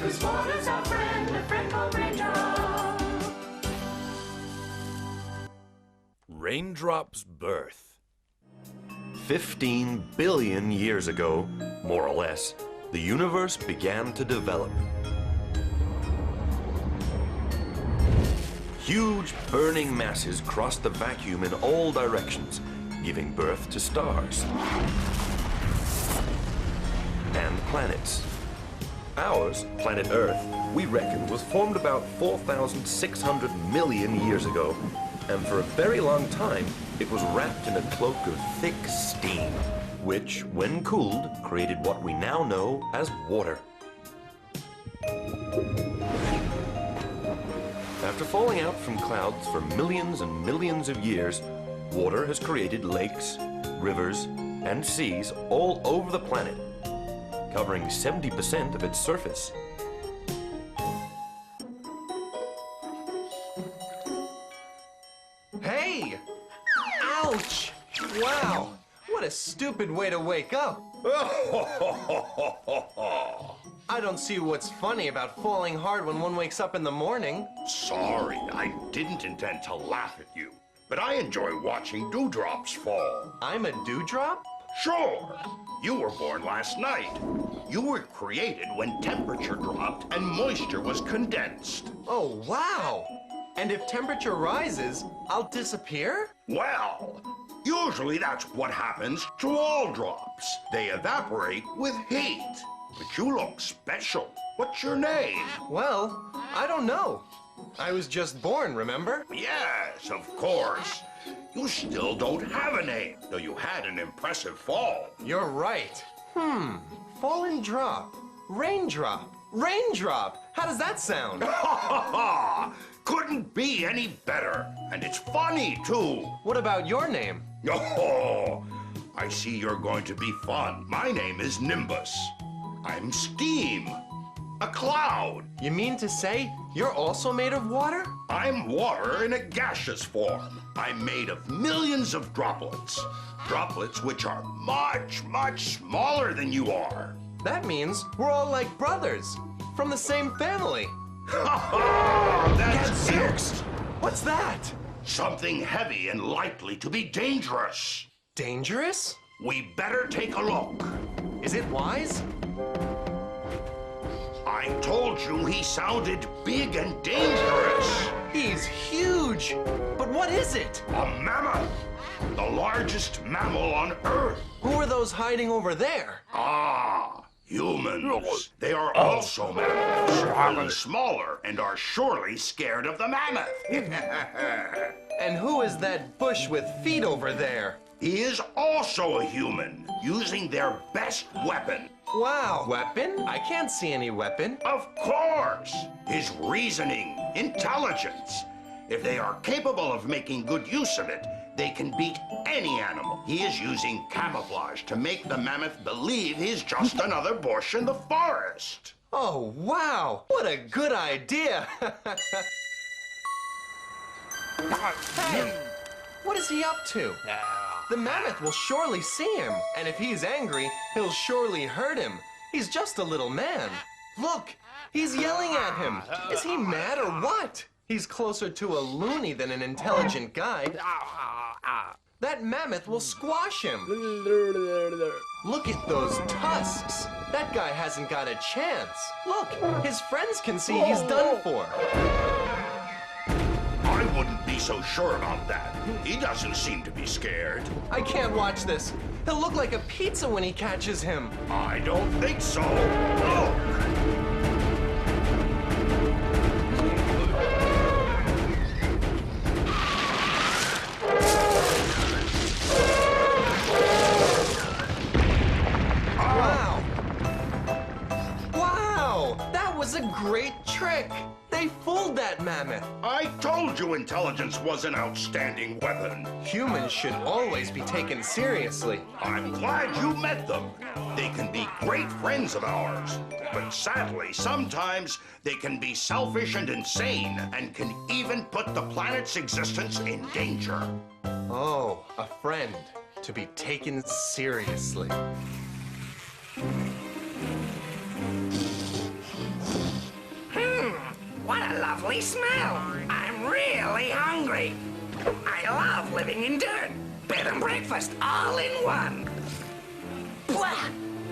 'cause water's our friend, a friend called Raindrop. Raindrop's birth. 15 billion years ago, more or less, the universe began to develop. Huge burning masses crossed the vacuum in all directions, giving birth to stars and planets. Ours, planet Earth, we reckon was formed about 4,600 million years ago, and for a very long time it was wrapped in a cloak of thick steam, which, when cooled, created what we now know as water. After falling out from clouds for millions and millions of years, water has created lakes, rivers, and seas all over the planet, covering 70% of its surface. Hey! Ouch! Wow! What a stupid way to wake up. I don't see what's funny about falling hard when one wakes up in the morning. Sorry, I didn't intend to laugh at you, but I enjoy watching dewdrops fall. I'm a dewdrop? Sure, you were born last night. You were created when temperature dropped and moisture was condensed. Oh, wow! And if temperature rises, I'll disappear? Well, usually that's what happens to all drops. They evaporate with heat. But you look special. What's your name? Well, I don't know. I was just born, remember? Yes, of course. You still don't have a name, though you had an impressive fall. You're right. Fallen drop. Raindrop. Raindrop! How does that sound? Couldn't be any better. And it's funny, too. What about your name? Oh, I see you're going to be fun. My name is Nimbus. I'm steam. A cloud. You mean to say you're also made of water? I'm water in a gaseous form. I'm made of millions of droplets. Droplets which are much, much smaller than you are. That means we're all like brothers, from the same family. That's it! What's that? Something heavy and likely to be dangerous. Dangerous? We better take a look. Is it wise? I told you he sounded big and dangerous. He's huge. But what is it? A mammoth. The largest mammal on Earth. Who are those hiding over there? Ah, humans. They are also mammals, only smaller, and are surely scared of the mammoth. And who is that bush with feet over there? He is also a human, using their best weapon. Wow. Weapon? I can't see any weapon. Of course! His reasoning, intelligence. If they are capable of making good use of it, they can beat any animal. He is using camouflage to make the mammoth believe he's just another bush in the forest. Oh, wow! What a good idea! Hey! What is he up to? The mammoth will surely see him, and if he's angry, he'll surely hurt him. He's just a little man. Look, he's yelling at him. Is he mad or what? He's closer to a loony than an intelligent guy. That mammoth will squash him. Look at those tusks. That guy hasn't got a chance. Look, his friends can see he's done for. I wouldn't be so sure about that. He doesn't seem to be scared. I can't watch this. He'll look like a pizza when he catches him. I don't think so. Look! Wow! Wow! That was a great trick! They fooled that mammoth! I told you intelligence was an outstanding weapon. Humans should always be taken seriously. I'm glad you met them. They can be great friends of ours. But sadly, sometimes they can be selfish and insane and can even put the planet's existence in danger. Oh, a friend to be taken seriously. a lovely smell. I'm really hungry. I love living in dirt. Bed and breakfast all in one. Blah!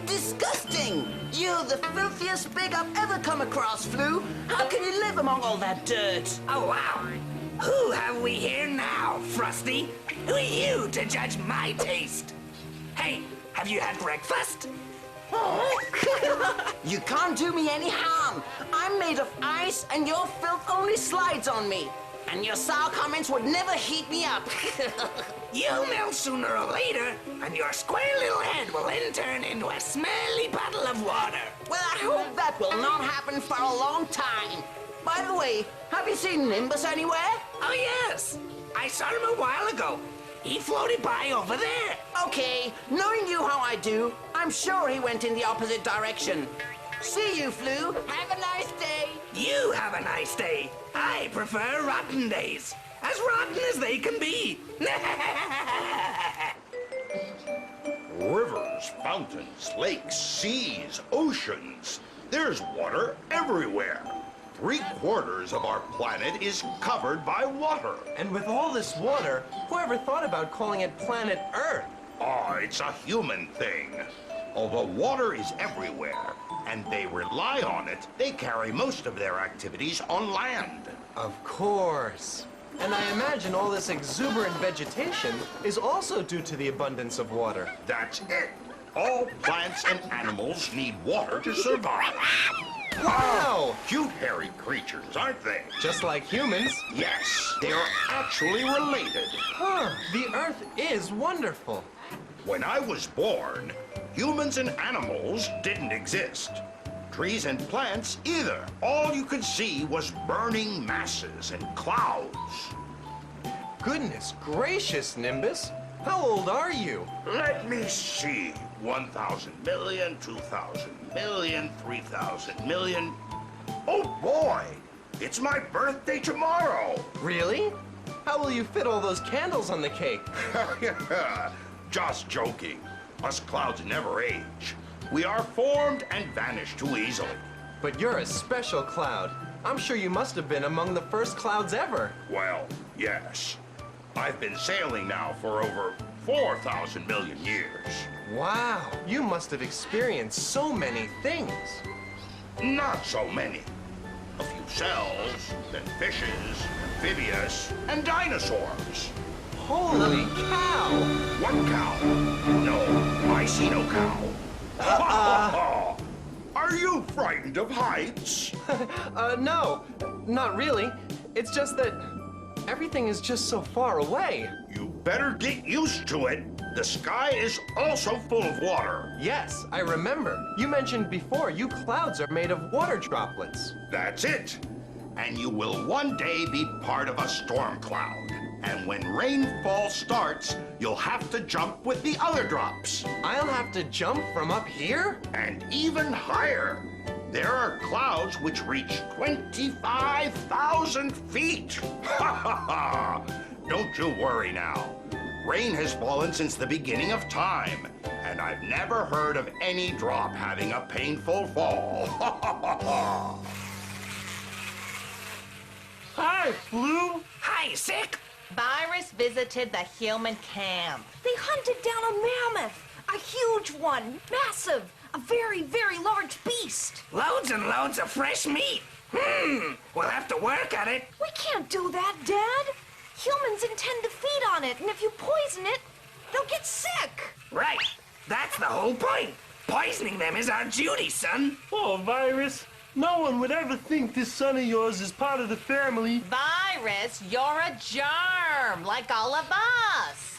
Disgusting! You're the filthiest pig I've ever come across, Flu. How can you live among all that dirt? Oh, wow. Who have we here now, Frosty? Who are you to judge my taste? Hey, have you had breakfast? You can't do me any harm. I'm made of ice, and your filth only slides on me. And your sour comments would never heat me up. You'll melt sooner or later, and your square little head will then turn into a smelly puddle of water. Well, I hope that will not happen for a long time. By the way, have you seen Nimbus anywhere? Oh, yes. I saw him a while ago. He floated by over there. Okay, knowing you how I do, I'm sure he went in the opposite direction. See you, Flu. Have a nice day. You have a nice day. I prefer rotten days. As rotten as they can be. Rivers, fountains, lakes, seas, oceans. There's water everywhere. 3/4 of our planet is covered by water. And with all this water, whoever thought about calling it planet Earth? Oh, it's a human thing. Although water is everywhere, and they rely on it, they carry most of their activities on land. Of course. And I imagine all this exuberant vegetation is also due to the abundance of water. That's it. All plants and animals need water to survive. Wow! Cute hairy creatures, aren't they? Just like humans. Yes, they are actually related. Huh, the Earth is wonderful. When I was born, humans and animals didn't exist. Trees and plants either. All you could see was burning masses and clouds. Goodness gracious, Nimbus. How old are you? Let me see. 1,000 million, 2,000 million, 3,000 million. Oh boy! It's my birthday tomorrow! Really? How will you fit all those candles on the cake? Just joking. Us clouds never age. We are formed and vanish too easily. But you're a special cloud. I'm sure you must have been among the first clouds ever. Well, yes. I've been sailing now for over 4,000 million years. Wow, you must have experienced so many things. Not so many. A few cells, then fishes, amphibious, and dinosaurs. Holy cow! What cow? No, I see no cow. Are you frightened of heights? No, not really. It's just that everything is just so far away. You better get used to it. The sky is also full of water. Yes, I remember. You mentioned before you clouds are made of water droplets. That's it. And you will one day be part of a storm cloud. And when rainfall starts, you'll have to jump with the other drops. I'll have to jump from up here? And even higher. There are clouds which reach 25,000 feet. Don't you worry now. Rain has fallen since the beginning of time, and I've never heard of any drop having a painful fall. Hi, Flu. Hi, Sick. Virus visited the human camp. They hunted down a mammoth. A huge one. Massive. A very, very large beast. Loads and loads of fresh meat. We'll have to work at it. We can't do that, Dad. Humans intend to feed on it, and if you poison it, they'll get sick. Right. That's the whole point. Poisoning them is our duty, son. Oh, Virus. No one would ever think this son of yours is part of the family. Virus, you're a germ, like all of us.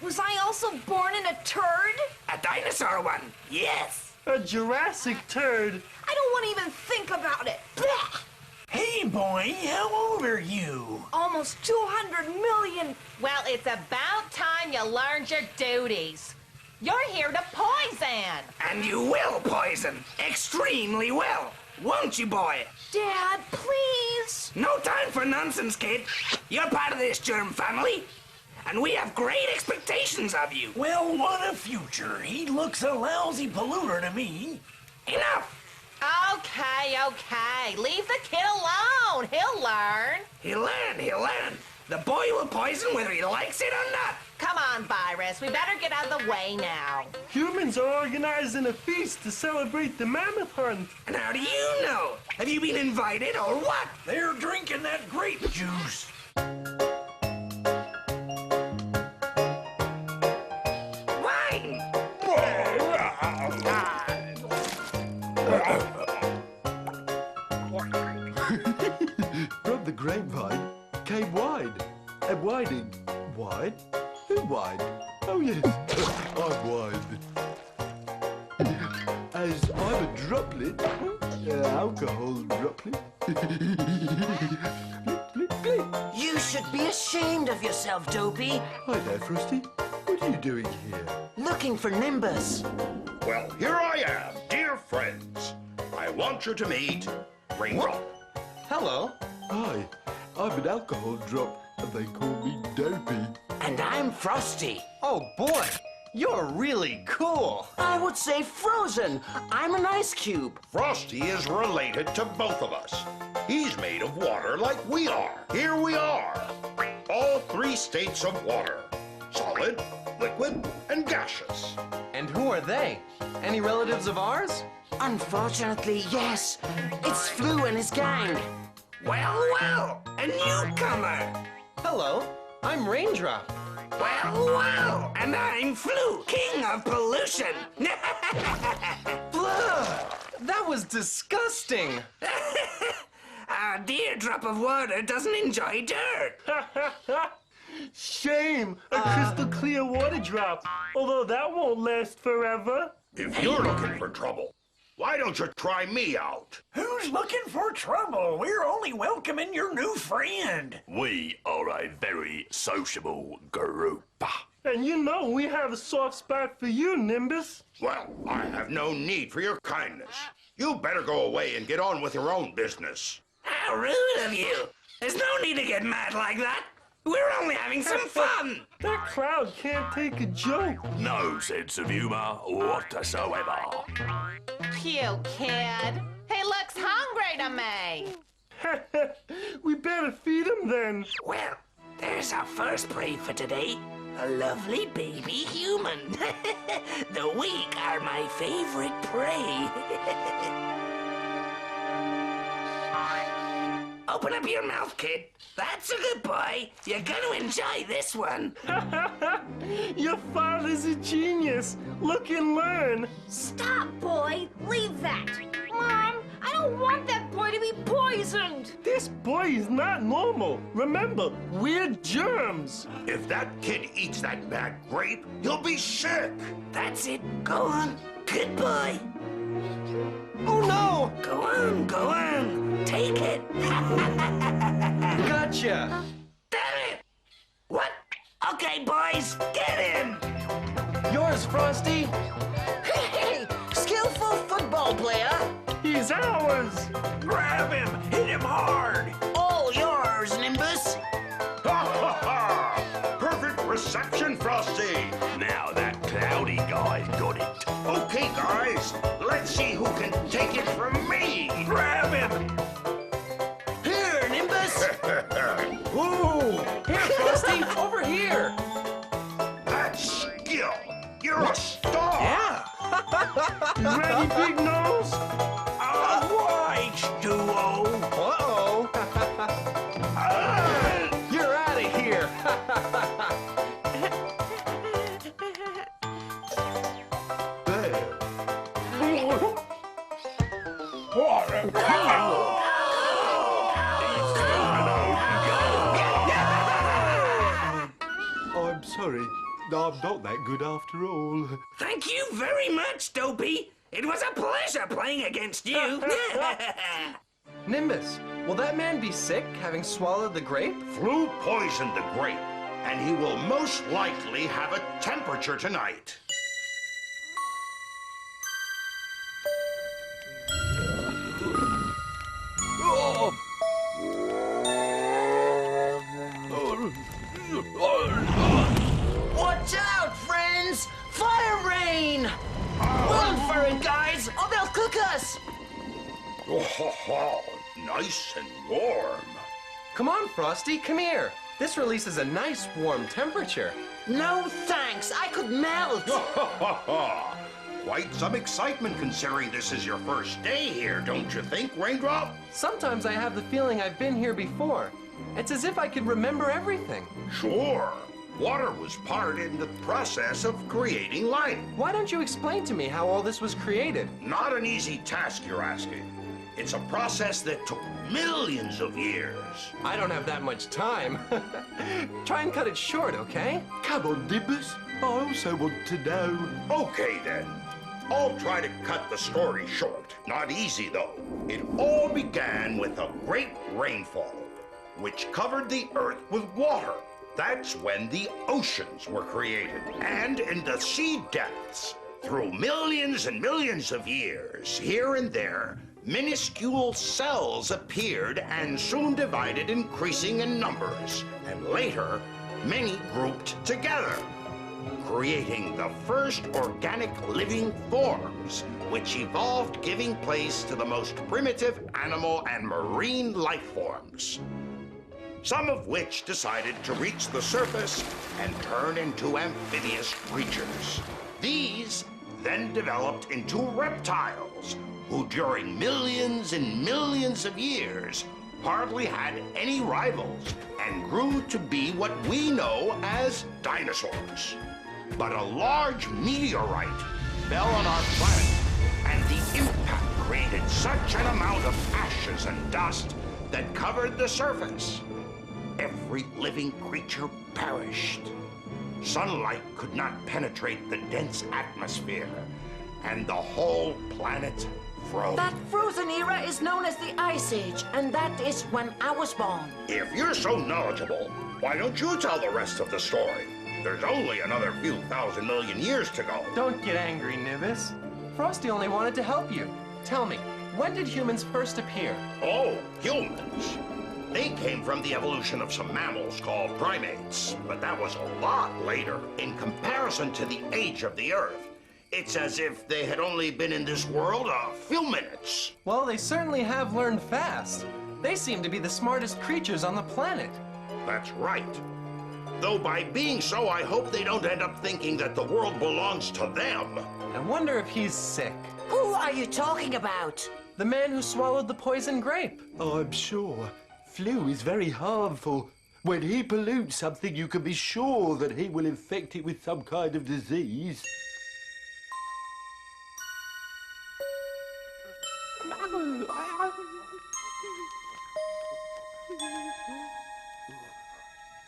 Was I also born in a turd? A dinosaur one. Yes. A Jurassic turd. I don't want to even think about it. Blech! Hey, boy, how old are you? Almost 200 million. Well, it's about time you learned your duties. You're here to poison. And you will poison. Extremely well. Won't you, boy? Dad, please. No time for nonsense, kid. You're part of this germ family. And we have great expectations of you. Well, what a future. He looks a lousy polluter to me. Enough. Okay. Leave the kid alone. He'll learn. He'll learn. The boy will poison whether he likes it or not. Come on, Virus. We better get out of the way now. Humans are organizing a feast to celebrate the mammoth hunt. And how do you know? Have you been invited or what? They're drinking that grape juice. Wine! From the grapevine came wine. And whining. Wine? Who whined? Oh yes, I'm wine. As I'm a droplet, alcohol droplet. You should be ashamed of yourself, Dopey. Hi there, Frosty. What are you doing here? Looking for Nimbus. Well, here I am, dear friends. I want you to meet Raindrop. Hello. Hi, I'm an alcohol drop, and they call me Dopey. And I'm Frosty. Oh boy, you're really cool. I would say frozen. I'm an ice cube. Frosty is related to both of us. He's made of water like we are. Here we are. All three states of water. Solid, liquid, and gaseous. And who are they? Any relatives of ours? Unfortunately, yes. It's Flu and his gang. Well, a newcomer. Hello, I'm Raindrop. Well, and I'm Flu, king of pollution. Blah! That was disgusting. A dear drop of water doesn't enjoy dirt. Shame, a crystal clear water drop. Although that won't last forever. If you're looking for trouble, why don't you try me out? Who's looking for trouble? We're only welcoming your new friend. We are a very sociable group. And you know we have a soft spot for you, Nimbus. Well, I have no need for your kindness. You better go away and get on with your own business. How rude of you. There's no need to get mad like that. We're only having some fun. That crowd can't take a joke. No sense of humor whatsoever. Cute kid. He looks hungry to me. We better feed him then. Well, there's our first prey for today. A lovely baby human. The weak are my favorite prey. Open up your mouth, kid. That's a good boy. You're gonna enjoy this one. Your father's a genius. Look and learn. Stop, boy. Leave that. Mom, I don't want that boy to be poisoned. This boy is not normal. Remember, we're germs. If that kid eats that bad grape, he'll be sick. That's it. Go on. Good boy. Oh no! Go on. Take it. Gotcha! Damn it! What? Okay, boys, get in! Yours, Frosty! Hey, skillful football player. He's ours. Grab him! Hit him hard! All yours, Nimbus. Ha ha ha! Perfect reception, Frosty! Now that cloudy guy's got it. Okay, guys, let's see who can take it from me! Grab him! Here, Nimbus. Ooh! Here, Frosty! Over here! That's skill! You're a star! Yeah! Ready, big nose? All right, duo! Uh-oh! You're out of here! I'm sorry. I'm not that good after all. Thank you very much, Dopey. It was a pleasure playing against you. Nimbus, will that man be sick having swallowed the grape? Flu poisoned the grape, and he will most likely have a temperature tonight. Watch out, friends! Fire rain! Run for it, guys, or they'll cook us! Ho ho, nice and warm. Come on, Frosty, come here. This releases a nice warm temperature. No thanks, I could melt. Quite some excitement considering this is your first day here, don't you think, Raindrop? Sometimes I have the feeling I've been here before. It's as if I could remember everything. Sure. Water was part in the process of creating life. Why don't you explain to me how all this was created? Not an easy task, you're asking. It's a process that took millions of years. I don't have that much time. Try and cut it short, okay? Come on, Nimbus. I also want to know. Okay, then. I'll try to cut the story short. Not easy, though. It all began with a great rainfall, which covered the earth with water. That's when the oceans were created. And in the sea depths, through millions and millions of years, here and there, minuscule cells appeared and soon divided, increasing in numbers. And later, many grouped together, creating the first organic living forms, which evolved, giving place to the most primitive animal and marine life forms, some of which decided to reach the surface and turn into amphibious creatures. These then developed into reptiles, who during millions and millions of years hardly had any rivals and grew to be what we know as dinosaurs. But a large meteorite fell on our planet, and the impact created such an amount of ashes and dust that covered the surface. Every living creature perished. Sunlight could not penetrate the dense atmosphere, and the whole planet froze. That frozen era is known as the Ice Age, and that is when I was born. If you're so knowledgeable, why don't you tell the rest of the story? There's only another few thousand million years to go. Don't get angry, Nimbus. Frosty only wanted to help you. Tell me, when did humans first appear? Oh, humans. They came from the evolution of some mammals called primates, but that was a lot later. In comparison to the age of the Earth, it's as if they had only been in this world a few minutes. Well, they certainly have learned fast. They seem to be the smartest creatures on the planet. That's right. Though by being so, I hope they don't end up thinking that the world belongs to them. I wonder if he's sick. Who are you talking about? The man who swallowed the poison grape. I'm sure. Flu is very harmful. When he pollutes something, you can be sure that he will infect it with some kind of disease.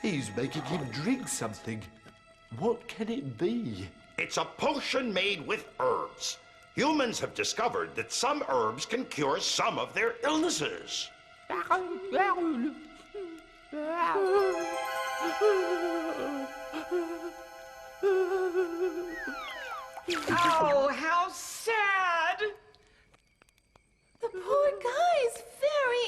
He's making him drink something. What can it be? It's a potion made with herbs. Humans have discovered that some herbs can cure some of their illnesses. Oh, how sad! The poor guy's very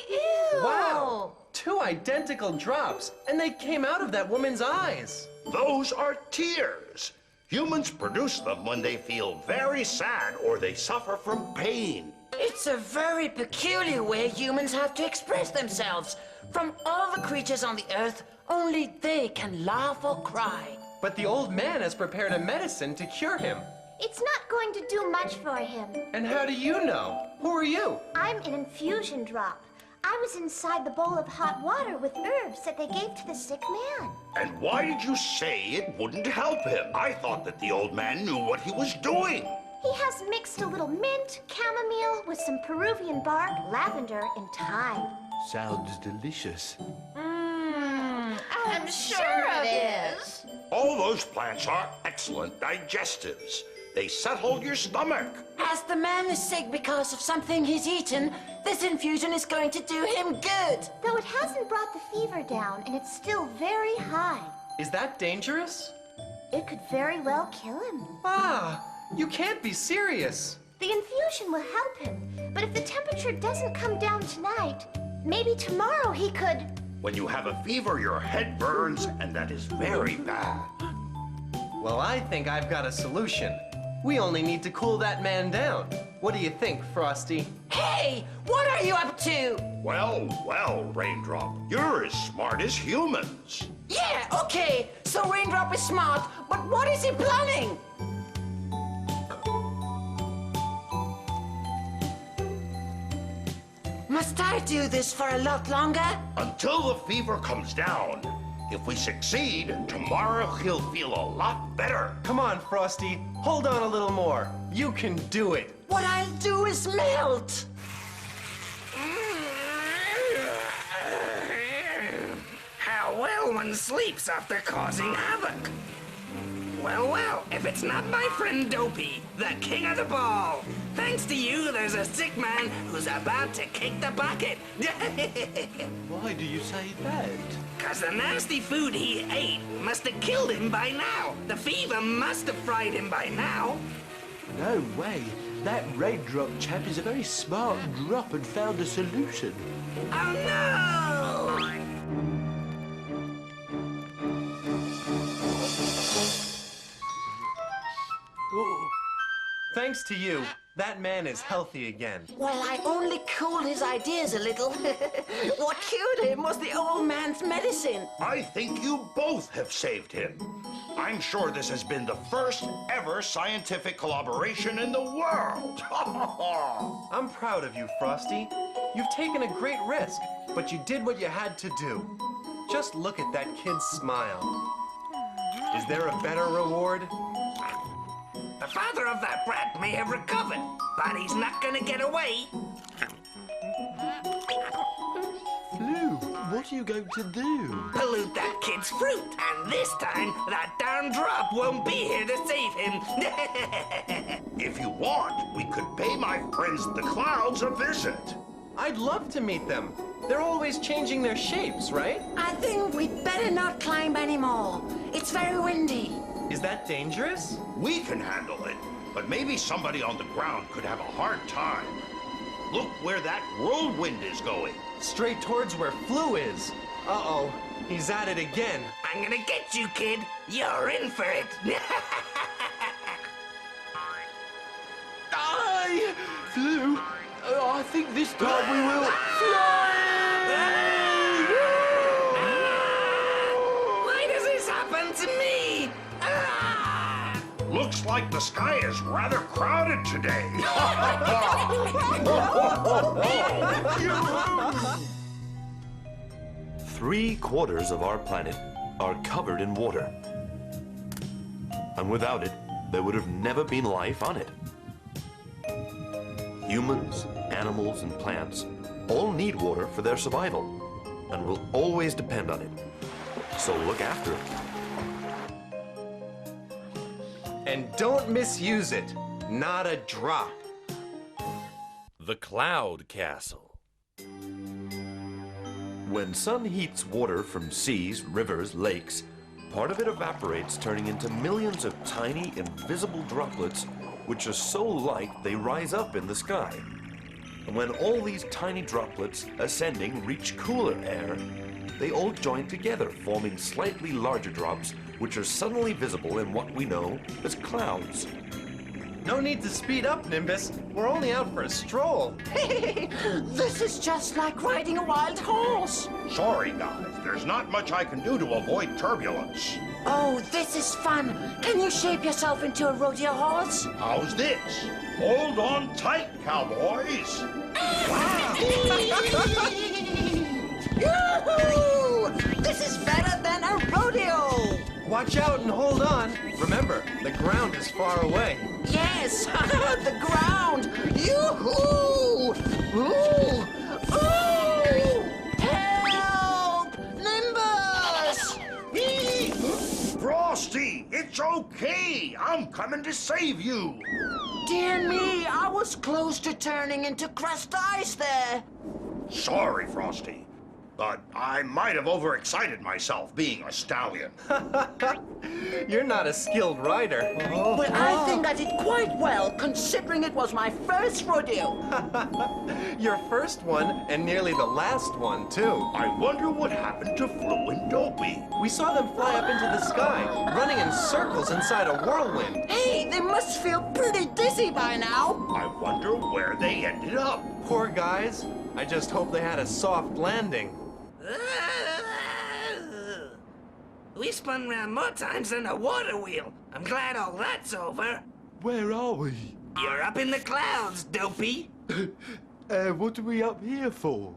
ill. Wow! 2 identical drops, and they came out of that woman's eyes. Those are tears. Humans produce them when they feel very sad or they suffer from pain. It's a very peculiar way humans have to express themselves. From all the creatures on the earth, only they can laugh or cry. But the old man has prepared a medicine to cure him. It's not going to do much for him. And how do you know? Who are you? I'm an infusion drop. I was inside the bowl of hot water with herbs that they gave to the sick man. And why did you say it wouldn't help him? I thought that the old man knew what he was doing. He has mixed a little mint, chamomile with some Peruvian bark, lavender, and thyme. Sounds delicious. I'm sure it is. All those plants are excellent digestives. They settle your stomach. As the man is sick because of something he's eaten, this infusion is going to do him good. Though it hasn't brought the fever down, and it's still very high. Is that dangerous? It could very well kill him. Ah, you can't be serious. The infusion will help him, but if the temperature doesn't come down tonight, maybe tomorrow he could... When you have a fever, your head burns, and that is very bad. Well, I think I've got a solution. We only need to cool that man down. What do you think, Frosty? Hey, what are you up to? Well, well, Raindrop, you're as smart as humans. Yeah, okay, so Raindrop is smart, but what is he planning? Must I do this for a lot longer? Until the fever comes down. If we succeed, tomorrow he'll feel a lot better. Come on, Frosty. Hold on a little more. You can do it. What I'll do is melt. How well one sleeps after causing havoc. Well, well, if it's not my friend Dopey, the king of the ball. Thanks to you, there's a sick man who's about to kick the bucket. Why do you say that? Cause the nasty food he ate must have killed him by now. The fever must have fried him by now. No way. That Raindrop chap is a very smart drop and found a solution. Oh no! Thanks to you, that man is healthy again. Well, I only cooled his ideas a little. What cured him was the old man's medicine. I think you both have saved him. I'm sure this has been the first ever scientific collaboration in the world. I'm proud of you, Frosty. You've taken a great risk, but you did what you had to do. Just look at that kid's smile. Is there a better reward? The father of that brat may have recovered, but he's not gonna get away. Flu, what are you going to do? Pollute that kid's fruit, and this time, that darn drop won't be here to save him. If you want, we could pay my friends the clouds a visit. I'd love to meet them. They're always changing their shapes, right? I think we'd better not climb anymore. It's very windy. Is that dangerous? We can handle it, but maybe somebody on the ground could have a hard time. Look where that whirlwind is going. Straight towards where Flu is. Uh-oh, he's at it again. I'm gonna get you, kid. You're in for it. Aye! Flu, I think this time we will fly! Why does this happen to me? Looks like the sky is rather crowded today. 3/4 of our planet are covered in water. And without it, there would have never been life on it. Humans, animals, and plants all need water for their survival and will always depend on it. So look after it. And don't misuse it. Not a drop. The Cloud Castle. When sun heats water from seas, rivers, lakes, part of it evaporates, turning into millions of tiny, invisible droplets, which are so light they rise up in the sky. And when all these tiny droplets ascending reach cooler air, they all join together, forming slightly larger drops, which are suddenly visible in what we know as clouds. No need to speed up, Nimbus. We're only out for a stroll. This is just like riding a wild horse. Sorry, guys. There's not much I can do to avoid turbulence. Oh, this is fun. Can you shape yourself into a rodeo horse? How's this? Hold on tight, cowboys. Yoo-hoo! This is better than a rodeo. Watch out and hold on. Remember, the ground is far away. Yes, the ground. Yoo-hoo! Ooh! Ooh! Help! Nimbus! Frosty, it's okay. I'm coming to save you. Dear me, I was close to turning into crushed ice there. Sorry, Frosty. but I might have overexcited myself being a stallion. You're not a skilled rider. But I think I did quite well, considering it was my first rodeo. Your first one, and nearly the last one, too. I wonder what happened to Flu and Dopey. We saw them fly up into the sky, running in circles inside a whirlwind. Hey, they must feel pretty dizzy by now. I wonder where they ended up. Poor guys. I just hope they had a soft landing. We spun round more times than a water wheel. I'm glad all that's over. Where are we? You're up in the clouds, Dopey. What are we up here for?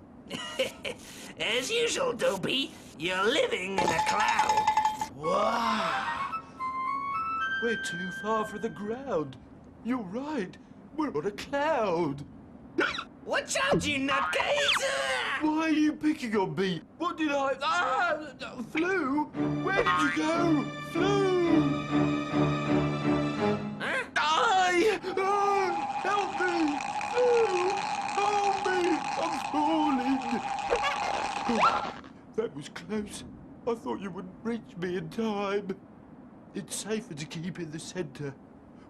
As usual, Dopey, you're living in a cloud. Wow! We're too far for the ground. You're right. We're on a cloud. Watch out, you nutcase! Why are you picking on me? What did I... Flu? Where did you go? Flu! Huh? Die! Help me! Flu! Help me! I'm falling! That was close. I thought you wouldn't reach me in time. It's safer to keep in the center.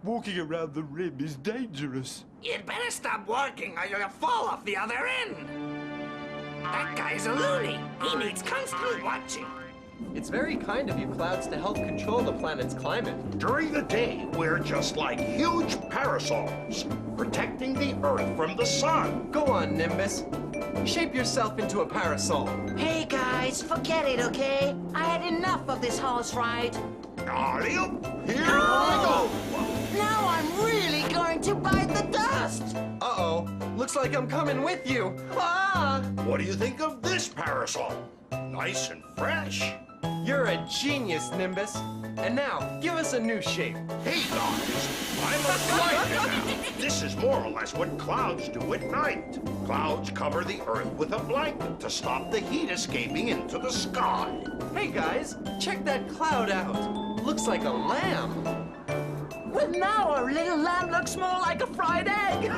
Walking around the rim is dangerous. You'd better stop working or you'll fall off the other end. That guy's a loony. He needs constant watching. It's very kind of you clouds to help control the planet's climate. During the day, we're just like huge parasols, protecting the Earth from the sun. Go on, Nimbus. Shape yourself into a parasol. Hey, guys, forget it, okay? I had enough of this horse ride. Alley-oop, here we go. Now I'm really going to bite the dust. Uh-oh. Looks like I'm coming with you. Ah! What do you think of this parasol? Nice and fresh. You're a genius, Nimbus. And now, give us a new shape. Hey, guys, I'm a blanket now. This is more or less what clouds do at night. Clouds cover the Earth with a blanket to stop the heat escaping into the sky. Hey, guys, check that cloud out. Looks like a lamb. Well, now our little lamb looks more like a fried egg.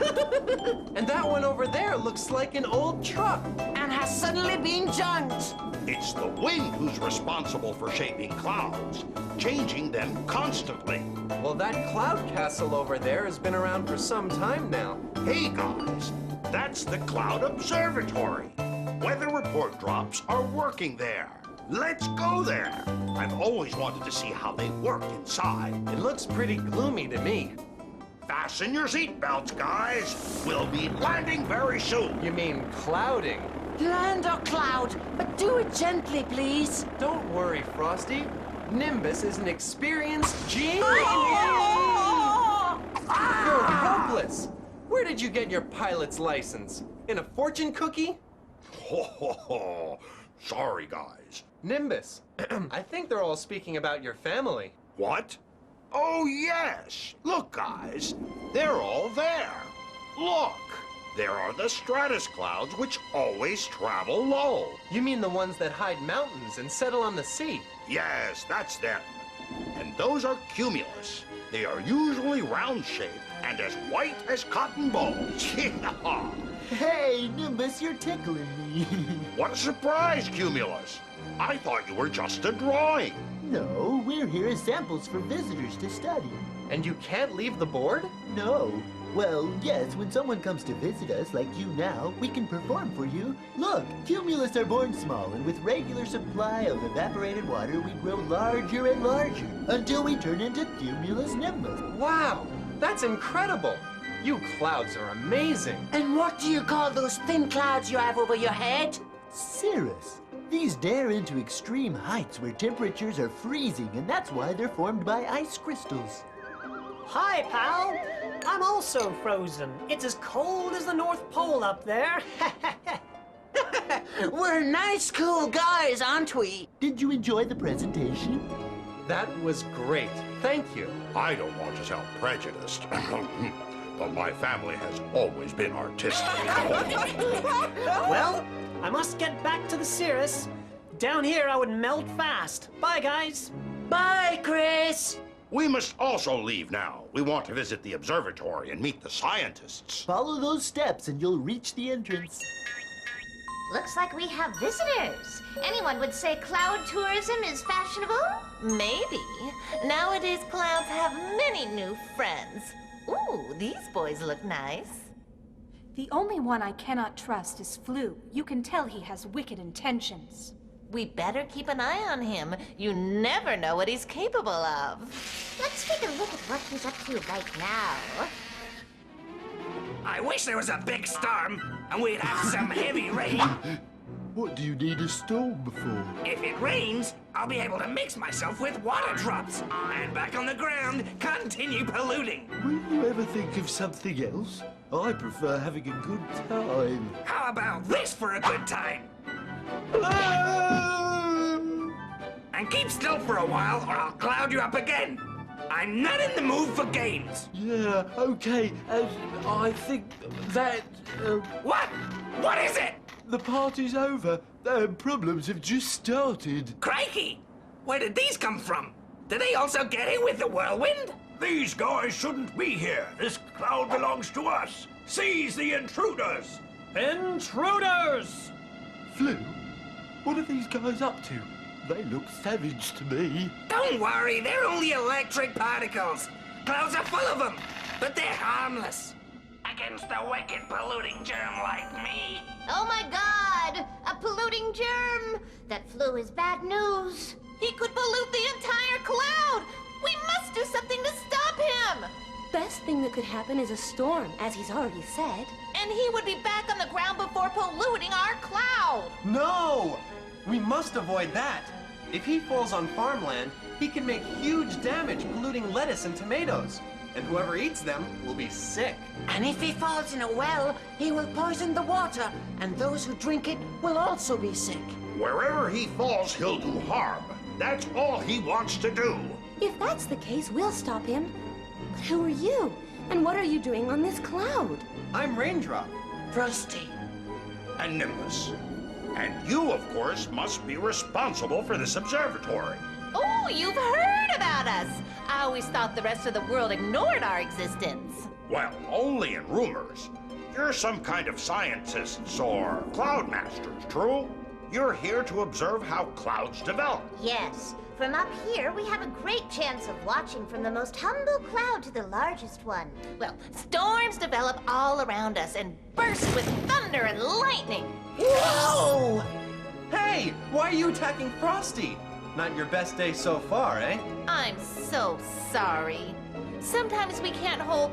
And that one over there looks like an old truck. And has suddenly been junked. It's the wind who's responsible for shaping clouds, changing them constantly. Well, that cloud castle over there has been around for some time now. Hey, guys, that's the Cloud Observatory. Weather report drops are working there. Let's go there. I've always wanted to see how they work inside. It looks pretty gloomy to me. Fasten your seatbelts, guys. We'll be landing very soon. You mean clouding? Land or cloud, but do it gently, please. Don't worry, Frosty. Nimbus is an experienced genius. You're hopeless. Where did you get your pilot's license? In a fortune cookie? Ho, ho, ho. Sorry, guys. Nimbus, I think they're all speaking about your family. What? Oh, yes. Look, guys. They're all there. Look. There are the stratus clouds, which always travel low. You mean the ones that hide mountains and settle on the sea? Yes, that's them. And those are cumulus. They are usually round-shaped and as white as cotton balls. Hey, Nimbus, you're tickling me. What a surprise, Cumulus. I thought you were just a drawing. No, we're here as samples for visitors to study. And you can't leave the board? No. Well, yes, when someone comes to visit us, like you now, we can perform for you. Look, cumulus are born small, and with regular supply of evaporated water, we grow larger and larger, until we turn into cumulus nimbus. Wow, that's incredible. You clouds are amazing. And what do you call those thin clouds you have over your head? Cirrus. These dare into extreme heights where temperatures are freezing, and that's why they're formed by ice crystals. Hi, pal. I'm also frozen. It's as cold as the North Pole up there. We're nice, cool guys, aren't we? Did you enjoy the presentation? That was great. Thank you. I don't want to sound prejudiced, but my family has always been artistic. Well, I must get back to the cirrus. Down here, I would melt fast. Bye, guys. Bye, Chris. We must also leave now. We want to visit the observatory and meet the scientists. Follow those steps and you'll reach the entrance. Looks like we have visitors. Anyone would say cloud tourism is fashionable? Maybe. Nowadays, clouds have many new friends. Ooh, these boys look nice. The only one I cannot trust is Flu. You can tell he has wicked intentions. We better keep an eye on him. You never know what he's capable of. Let's take a look at what he's up to right now. I wish there was a big storm and we'd have some heavy rain. What do you need a storm for? If it rains, I'll be able to mix myself with water drops and back on the ground continue polluting. Will you ever think of something else? I prefer having a good time. How about this for a good time? And keep still for a while or I'll cloud you up again. I'm not in the mood for games. Yeah, okay. I think that... What? What is it? The party's over. Problems have just started. Crikey! Where did these come from? Did they also get hit with the whirlwind? These guys shouldn't be here. This cloud belongs to us. Seize the intruders! Intruders! Flu, what are these guys up to? They look savage to me. Don't worry, they're only electric particles. Clouds are full of them, but they're harmless. Against a wicked polluting germ like me. Oh my god! A polluting germ! That Flu is bad news. He could pollute the entire cloud! We must do something to stop him! Best thing that could happen is a storm, as he's already said. And he would be back on the ground before polluting our cloud! No! We must avoid that. If he falls on farmland, he can make huge damage polluting lettuce and tomatoes. And whoever eats them will be sick. And if he falls in a well, he will poison the water, and those who drink it will also be sick. Wherever he falls, he'll do harm. That's all he wants to do. If that's the case, we'll stop him. But who are you? And what are you doing on this cloud? I'm Raindrop. Frosty. And Nimbus. And you, of course, must be responsible for this observatory. Oh, you've heard about us! I always thought the rest of the world ignored our existence. Well, only in rumors. You're some kind of scientists or cloud masters, true? You're here to observe how clouds develop. Yes. From up here, we have a great chance of watching from the most humble cloud to the largest one. Well, storms develop all around us and burst with thunder and lightning. Whoa! Hey, why are you attacking Frosty? Not your best day so far, eh? I'm so sorry. Sometimes we can't hold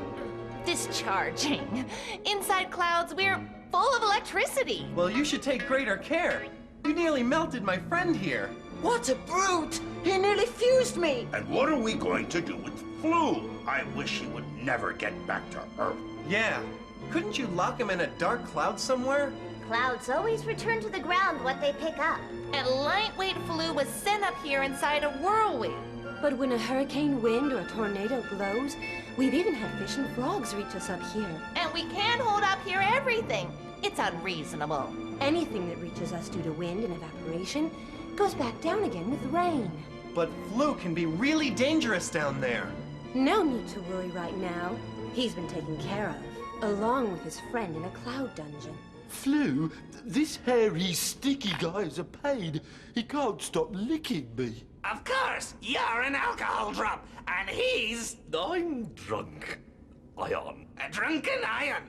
discharging. Inside clouds, we're full of electricity. Well, you should take greater care. You nearly melted my friend here. What a brute! He nearly fused me! And what are we going to do with Flu? I wish he would never get back to Earth. Yeah. Couldn't you lock him in a dark cloud somewhere? Clouds always return to the ground what they pick up. And lightweight Flu was sent up here inside a whirlwind. But when a hurricane wind or a tornado blows, we've even had fish and frogs reach us up here. And we can't hold up here everything. It's unreasonable. Anything that reaches us due to wind and evaporation goes back down again with rain. But Flu can be really dangerous down there. No need to worry right now. He's been taken care of, along with his friend in a cloud dungeon. Flu, this hairy, sticky guy's a pain. He can't stop licking me. Of course, you're an alcohol drop, and he's... I'm drunk. Ion. A drunken ion.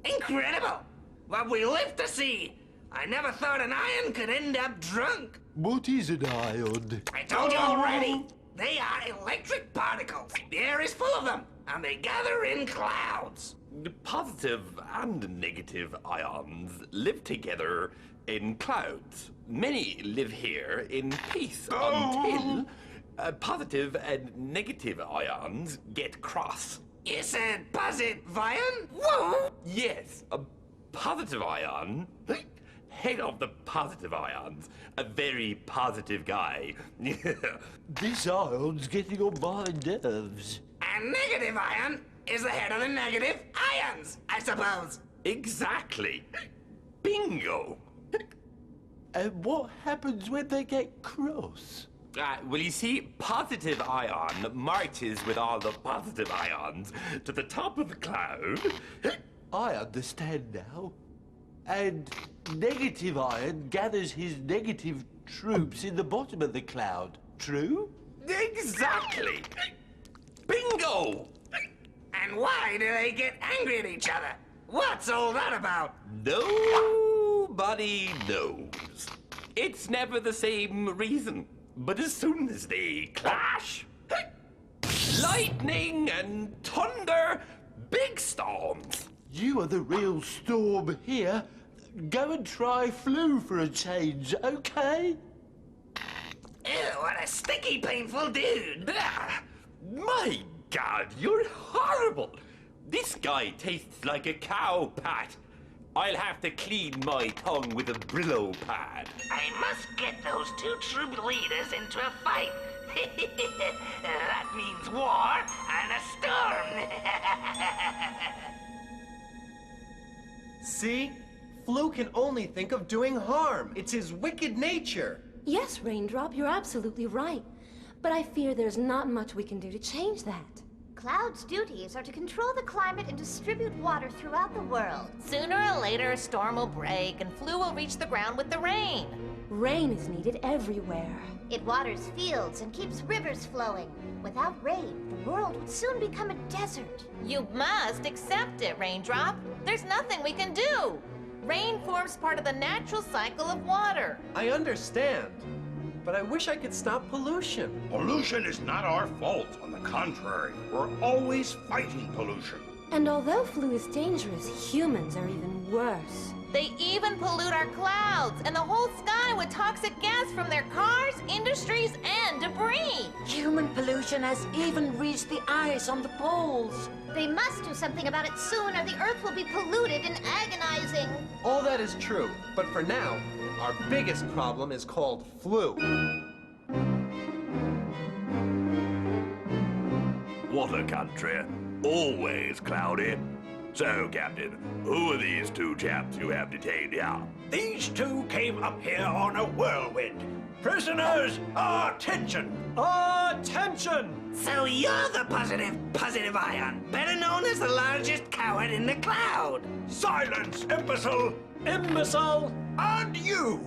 Incredible. What we live to see. I never thought an ion could end up drunk. What is an ion? I told you already. They are electric particles. The air is full of them, and they gather in clouds. Positive and negative ions live together in clouds. Many live here in peace until positive and negative ions get cross. You said positive ion? Whoa! Yes, a positive ion, head of the positive ions, a very positive guy. This ion's getting on my nerves. A negative ion is the head of the negative ions, I suppose. Exactly. Bingo. And what happens when they get cross? Well, you see, positive ion marches with all the positive ions to the top of the cloud. I understand now. And negative iron gathers his negative troops in the bottom of the cloud. True? Exactly. Bingo! And why do they get angry at each other? What's all that about? Nobody knows. It's never the same reason. But as soon as they clash, lightning and thunder, big storms. You are the real storm here. Go and try flu for a change, okay? Ew, what a sticky, painful dude. My God, you're horrible. This guy tastes like a cow pat. I'll have to clean my tongue with a Brillo pad. I must get those two troop leaders into a fight. That means war and a storm. See? Flu can only think of doing harm. It's his wicked nature. Yes, Raindrop, you're absolutely right. But I fear there's not much we can do to change that. Cloud's duties are to control the climate and distribute water throughout the world. Sooner or later, a storm will break and flu will reach the ground with the rain. Rain is needed everywhere. It waters fields and keeps rivers flowing. Without rain, the world would soon become a desert. You must accept it, Raindrop. There's nothing we can do. Rain forms part of the natural cycle of water. I understand, but I wish I could stop pollution. Pollution is not our fault. On the contrary, we're always fighting pollution. And although flu is dangerous, humans are even worse. They even pollute our clouds and the whole sky with toxic gas from their cars, industries, and debris. Human pollution has even reached the ice on the poles. They must do something about it soon, or the Earth will be polluted and agonizing. All that is true, but for now, our biggest problem is called flu. Water country, always cloudy. So, Captain, who are these two chaps you have detained here? These two came up here on a whirlwind. Prisoners, attention! Attention! So you're the positive ion, better known as the largest coward in the cloud. Silence, imbecile! Imbecile! And you!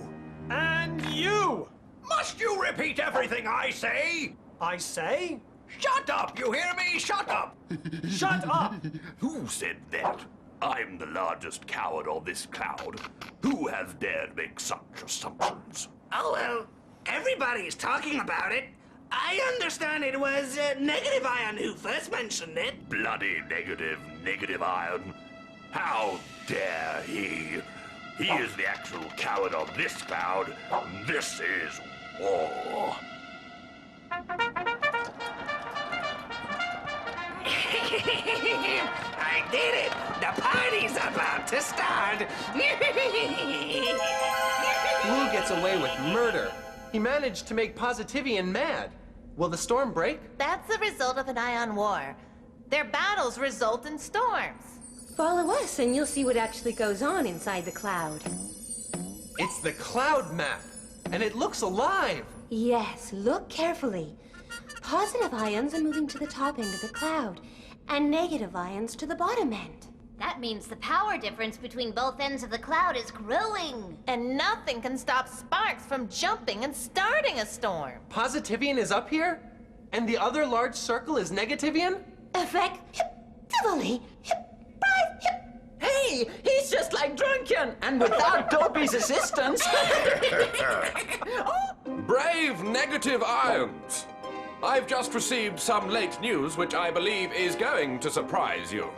And you! Must you repeat everything I say? I say? Shut up, you hear me? Shut up! Shut up! Who said that? I'm the largest coward on this cloud. Who has dared make such assumptions? Oh, well, everybody's talking about it. I understand it was Negative Ion who first mentioned it. Bloody negative iron. How dare he? He is the actual coward on this cloud. This is war. I did it! The party's about to start! Flu gets away with murder. He managed to make Positivian mad. Will the storm break? That's the result of an ion war. Their battles result in storms. Follow us and you'll see what actually goes on inside the cloud. It's the cloud map, and it looks alive. Yes, look carefully. Positive ions are moving to the top end of the cloud, and negative ions to the bottom end. That means the power difference between both ends of the cloud is growing. And nothing can stop sparks from jumping and starting a storm. Positivian is up here, and the other large circle is Negativian? Effectively. Hey, he's just like Drunken, and without Dopey's assistance. Brave negative ions! I've just received some late news which I believe is going to surprise you.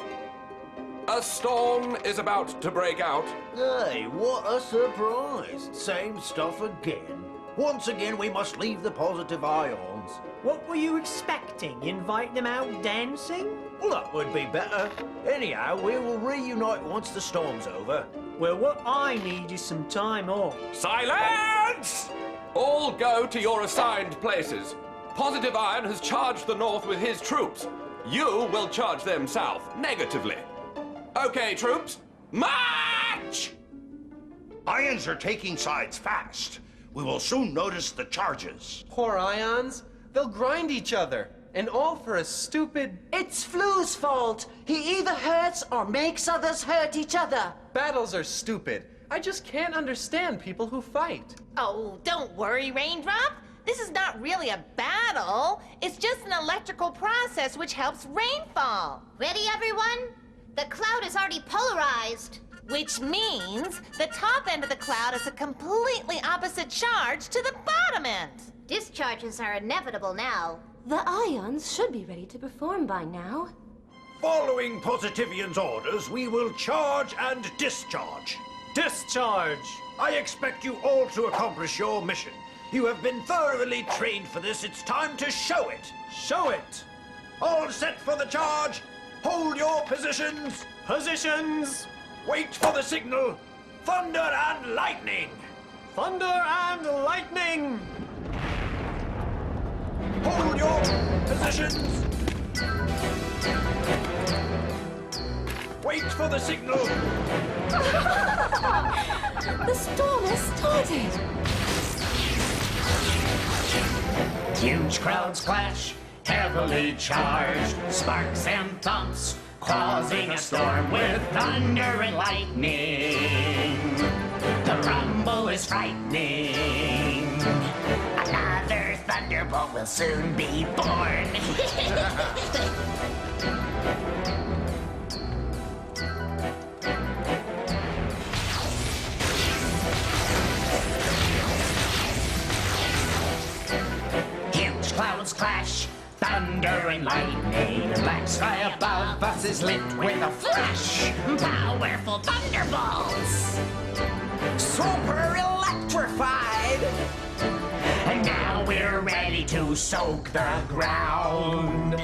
A storm is about to break out. Hey, what a surprise. Same stuff again. Once again, we must leave the positive ions. What were you expecting? Invite them out dancing? Well, that would be better. Anyhow, we will reunite once the storm's over. Well, what I need is some time off. Silence! All go to your assigned places. Positive Iron has charged the north with his troops. You will charge them south, negatively. Okay, troops, march! Ions are taking sides fast. We will soon notice the charges. Poor ions. They'll grind each other, and all for a stupid... It's Flu's fault. He either hurts or makes others hurt each other. Battles are stupid. I just can't understand people who fight. Oh, don't worry, Raindrop. This is not really a battle. It's just an electrical process which helps rainfall. Ready, everyone? The cloud is already polarized. Which means the top end of the cloud has a completely opposite charge to the bottom end. Discharges are inevitable now. The ions should be ready to perform by now. Following Positivian's orders, we will charge and discharge. Discharge! I expect you all to accomplish your mission. You have been thoroughly trained for this. It's time to show it. Show it! All set for the charge. Hold your positions. Positions! Wait for the signal. Thunder and lightning. Thunder and lightning! Hold your positions. Wait for the signal. The storm has started. Huge crowds clash, heavily charged, sparks and thumps, causing a storm with thunder and lightning. The rumble is frightening. Another thunderbolt will soon be born. Huge clouds clash, thunder and lightning. The black sky above us is lit with a flash. Powerful thunderbolts. Super electrified. And now we're ready to soak the ground.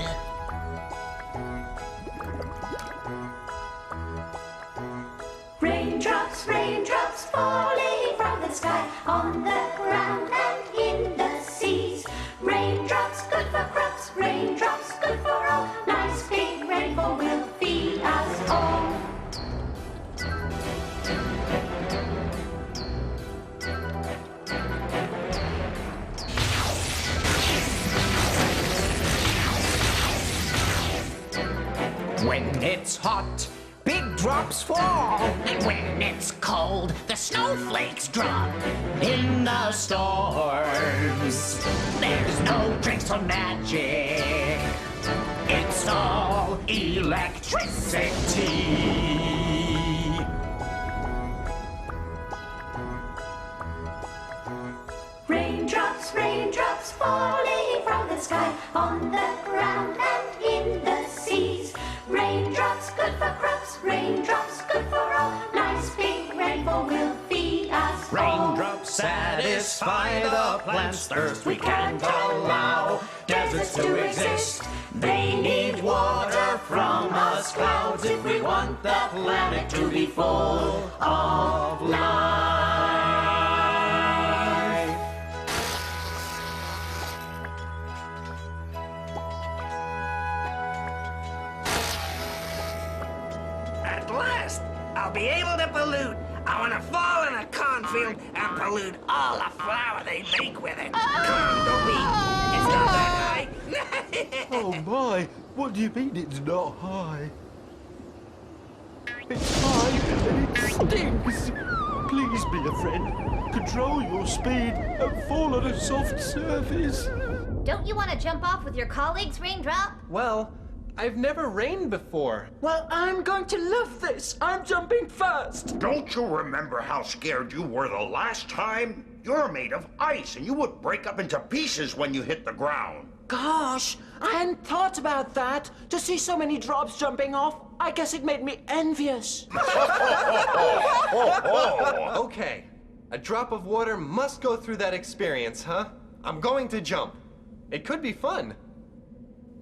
Raindrops, raindrops falling from the sky, on the ground and in the seas. Raindrops good for crops, raindrops good for all. Nice big rainfall will feed us all. When it's hot, big drops fall. And when it's cold, the snowflakes drop. In the storms, there's no tricks or magic. It's all electricity. Raindrops, raindrops falling from the sky, on the ground and in the seas. Raindrops good for crops, raindrops good for all. Nice big rainfall will feed us all. Raindrops satisfy the plant's thirst. We can't allow deserts to exist. They need water from us clouds if we want the planet to be full of life. At last, I'll be able to pollute. I want to fall in a cornfield and pollute all the flour they make with it. Come on, Dopey. It's not that high. Oh my, what do you mean it's not high? It's high and it stinks. Please be a friend. Control your speed and fall on a soft surface. Don't you want to jump off with your colleagues, Raindrop? Well, I've never rained before. Well, I'm going to love this. I'm jumping first. Don't you remember how scared you were the last time? You're made of ice and you would break up into pieces when you hit the ground. Gosh, I hadn't thought about that. To see so many drops jumping off, I guess it made me envious. Okay, a drop of water must go through that experience, huh? I'm going to jump. It could be fun.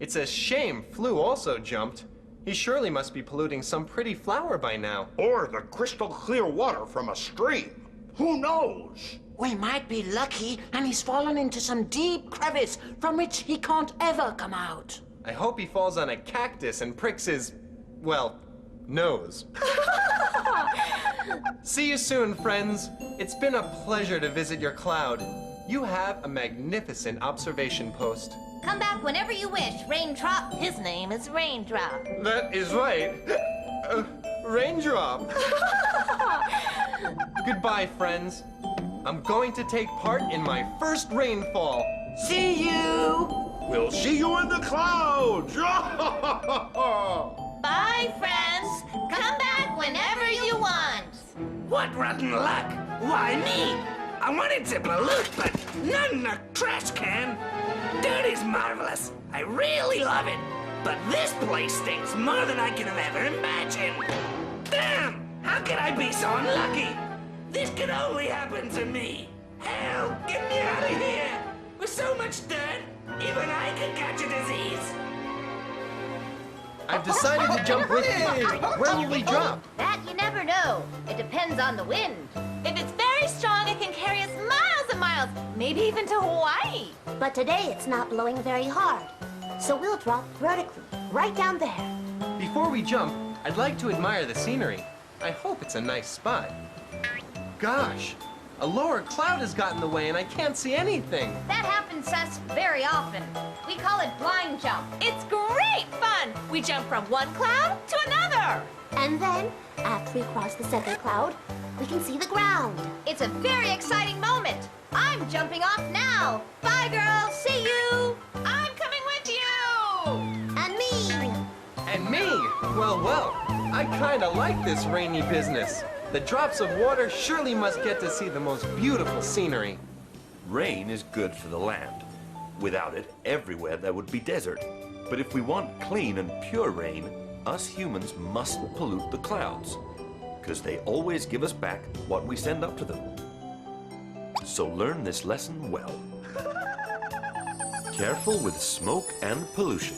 It's a shame Flu also jumped. He surely must be polluting some pretty flower by now. Or the crystal clear water from a stream. Who knows? We might be lucky and he's fallen into some deep crevice from which he can't ever come out. I hope he falls on a cactus and pricks his, well, nose. See you soon, friends. It's been a pleasure to visit your cloud. You have a magnificent observation post. Come back whenever you wish, Raindrop. His name is Raindrop. That is right. Raindrop. Goodbye, friends. I'm going to take part in my first rainfall. See you! We'll see you in the clouds! Bye, friends. Come back whenever you want. What rotten luck! Why me? I wanted to pollute, but not in a trash can. Dirty's marvelous. I really love it. But this place stinks more than I could have ever imagined. Damn! How could I be so unlucky? This could only happen to me. Hell, get me out of here! With so much dirt, even I could catch a disease. I've decided to jump with you. Where will we drop? That you never know. It depends on the wind. If it's very strong, it can carry us miles and miles, maybe even to Hawaii. But today it's not blowing very hard. So we'll drop vertically, right down there. Before we jump, I'd like to admire the scenery. I hope it's a nice spot. Gosh, a lower cloud has gotten in the way and I can't see anything. That happens to us very often. We call it blind jump. It's great fun. We jump from one cloud to another. And then, after we cross the center cloud, we can see the ground. It's a very exciting moment. I'm jumping off now. Bye, girls. See you. I'm coming with you. And me. And me? Well, well, I kinda like this rainy business. The drops of water surely must get to see the most beautiful scenery. Rain is good for the land. Without it, everywhere there would be desert. But if we want clean and pure rain, us humans mustn't pollute the clouds, because they always give us back what we send up to them. So learn this lesson well. Careful with smoke and pollution.